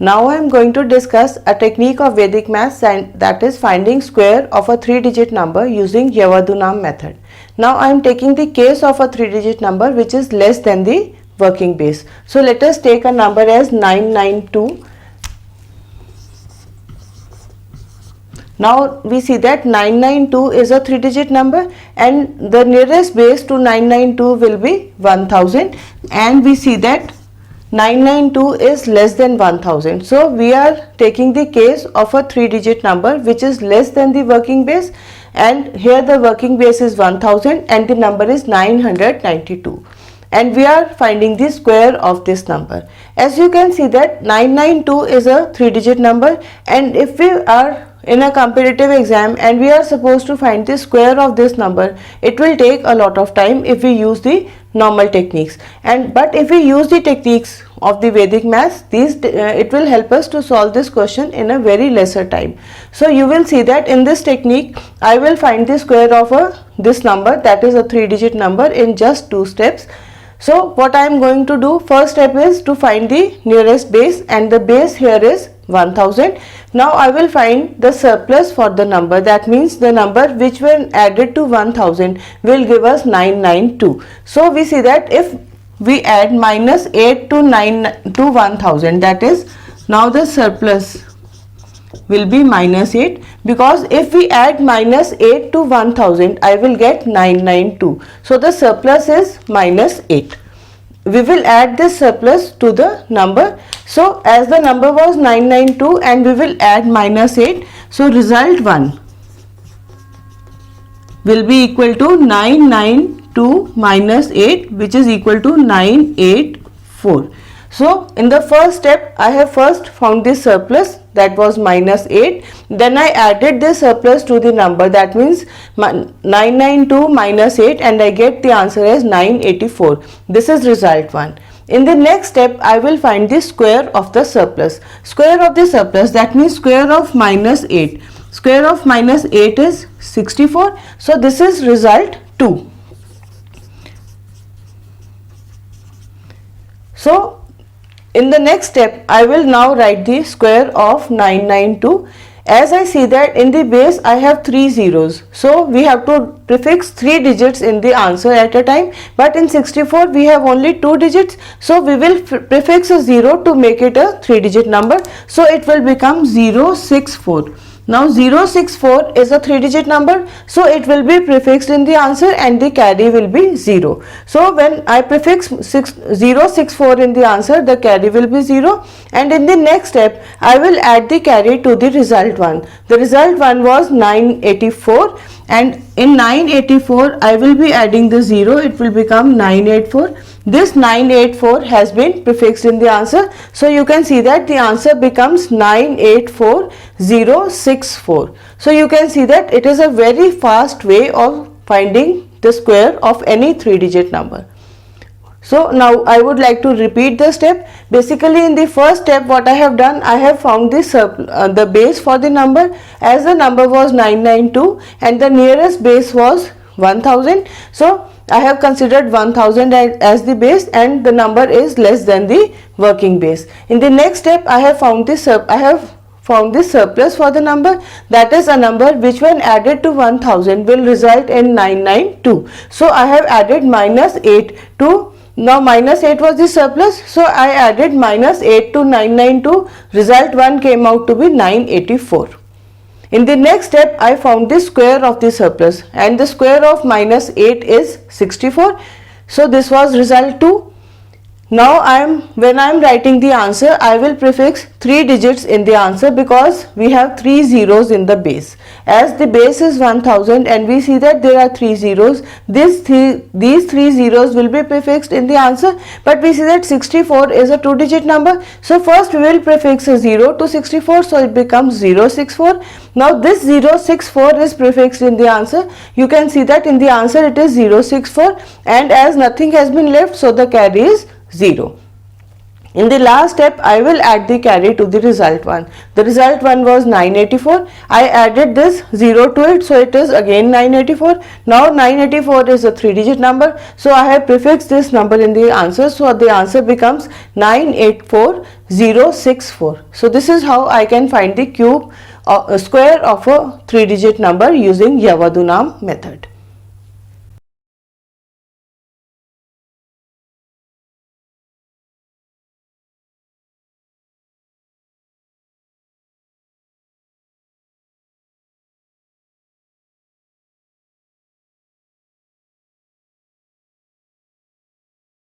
Now I am going to discuss a technique of Vedic maths, and that is finding square of a 3-digit number using Yavadunam method. Now I am taking the case of a 3-digit number which is less than the working base. So let us take a number as 992. Now we see that 992 is a 3-digit number and the nearest base to 992 will be 1000, and we see that 992 is less than 1000. So we are taking the case of a 3-digit number which is less than the working base, and here the working base is 1000 and the number is 992, and we are finding the square of this number. As you can see that 992 is a 3-digit number, and if we are in a competitive exam and we are supposed to find the square of this number, it will take a lot of time if we use the normal techniques, but if we use the techniques of the Vedic maths, it will help us to solve this question in a very lesser time. So you will see that in this technique I will find the square of this number, that is a 3-digit number, in just 2 steps. So what I am going to do, first step is to find the nearest base, and the base here is 1000. Now I will find the surplus for the number, that means the number which when added to 1000 will give us 992. So we see that if we add minus 8 to 1000, that is now the surplus will be minus 8, because if we add minus 8 to 1000 I will get 992. So the surplus is minus 8. We will add this surplus to the number. So as the number was 992 and we will add minus 8, so result 1 will be equal to 992 minus 8, which is equal to 984. So in the first step I have first found this surplus, that was minus 8, then I added this surplus to the number, that means 992 minus 8, and I get the answer as 984. This is result 1. In the next step I will find the square of the surplus. Square of the surplus, that means square of minus 8. Square of minus 8 is 64. So this is result 2. So in the next step I will now write the square of 992. As I see that in the base I have 3 zeros, so we have to prefix 3 digits in the answer at a time, but in 64 we have only 2 digits, so we will prefix a 0 to make it a 3-digit number, so it will become 064. Now 064 is a 3-digit number, so it will be prefixed in the answer and the carry will be 0. So when I prefix 064 in the answer, the carry will be 0, and in the next step I will add the carry to the result 1. The result 1 was 984, and in 984 I will be adding the 0, it will become 984. This 984 has been prefixed in the answer, so you can see that the answer becomes 984064. So you can see that it is a very fast way of finding the square of any 3-digit number. So now I would like to repeat the step. Basically in the first step what I have done, I have found the base for the number, as the number was 992 and the nearest base was 1000. So I have considered 1000 as the base and the number is less than the working base. In the next step I have found this surplus for the number, that is a number which when added to 1000 will result in 992. So I have added minus 8 to, now minus 8 was the surplus, so I added minus 8 to 992, result 1 came out to be 984. In the next step I found the square of the surplus, and the square of minus 8 is 64. So this was result 2. Now when I am writing the answer, I will prefix 3 digits in the answer because we have 3 zeros in the base. As the base is 1000 and we see that there are 3 zeros, these 3 zeros will be prefixed in the answer, but we see that 64 is a 2-digit number. So first we will prefix a 0 to 64, so it becomes 064. Now this 064 is prefixed in the answer. You can see that in the answer it is 064, and as nothing has been left, so the carry is 0. In the last step I will add the carry to the result 1. The result 1 was 984. I added this 0 to it, so it is again 984. Now 984 is a 3-digit number, so I have prefixed this number in the answer, so the answer becomes 984 064. So this is how I can find the square of a 3-digit number using Yavadunam method.